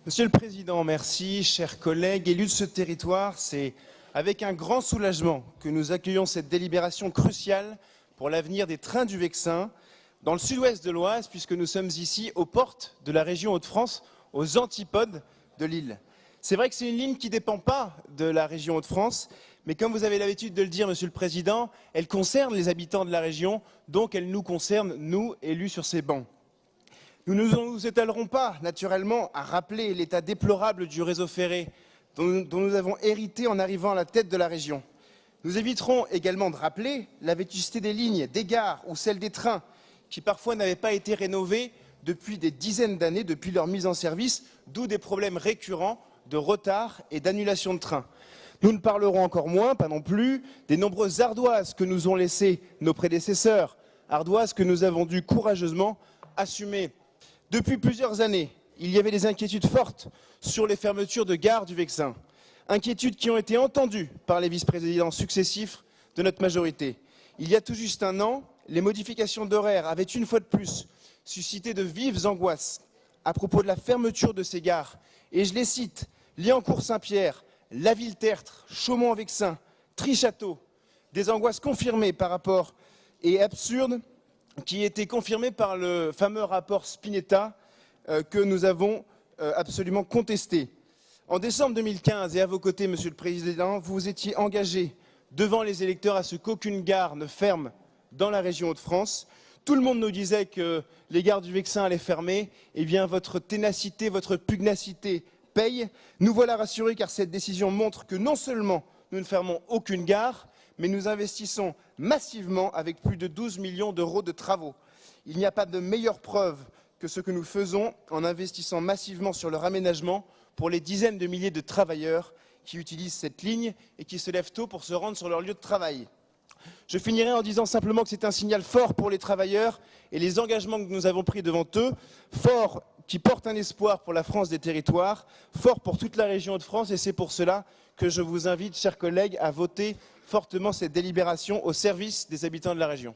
Monsieur le Président, merci. Chers collègues, élus de ce territoire, c'est avec un grand soulagement que nous accueillons cette délibération cruciale pour l'avenir des trains du Vexin dans le sud-ouest de l'Oise, puisque nous sommes ici aux portes de la région Hauts-de-France, aux antipodes de Lille. C'est vrai que c'est une ligne qui ne dépend pas de la région Hauts-de-France, mais comme vous avez l'habitude de le dire, Monsieur le Président, elle concerne les habitants de la région, donc elle nous concerne, nous, élus sur ces bancs. Nous ne nous étalerons pas, naturellement, à rappeler l'état déplorable du réseau ferré dont nous avons hérité en arrivant à la tête de la région. Nous éviterons également de rappeler la vétusté des lignes, des gares ou celle des trains, qui parfois n'avaient pas été rénovés depuis des dizaines d'années, depuis leur mise en service, d'où des problèmes récurrents de retard et d'annulation de trains. Nous ne parlerons encore moins, pas non plus, des nombreuses ardoises que nous ont laissées nos prédécesseurs, ardoises que nous avons dû courageusement assumer. Depuis plusieurs années, il y avait des inquiétudes fortes sur les fermetures de gares du Vexin. Inquiétudes qui ont été entendues par les vice-présidents successifs de notre majorité. Il y a tout juste un an, les modifications d'horaires avaient une fois de plus suscité de vives angoisses à propos de la fermeture de ces gares. Et je les cite, Liancourt-Saint-Pierre, La Ville-Tertre, Chaumont-en-Vexin, Trichatteau. Des angoisses confirmées par rapport et absurdes qui était confirmé par le fameux rapport Spinetta que nous avons absolument contesté. En décembre 2015, et à vos côtés, Monsieur le Président, vous vous étiez engagé devant les électeurs à ce qu'aucune gare ne ferme dans la région Hauts-de-France. Tout le monde nous disait que les gares du Vexin allaient fermer. Eh bien, votre ténacité, votre pugnacité paye. Nous voilà rassurés car cette décision montre que non seulement nous ne fermons aucune gare, mais nous investissons massivement avec plus de 12 millions d'euros de travaux. Il n'y a pas de meilleure preuve que ce que nous faisons en investissant massivement sur leur aménagement pour les dizaines de milliers de travailleurs qui utilisent cette ligne et qui se lèvent tôt pour se rendre sur leur lieu de travail. Je finirai en disant simplement que c'est un signal fort pour les travailleurs et les engagements que nous avons pris devant eux, fort qui porte un espoir pour la France des territoires, fort pour toute la région Hauts-de-France, et c'est pour cela que je vous invite, chers collègues, à voter fortement cette délibération au service des habitants de la région.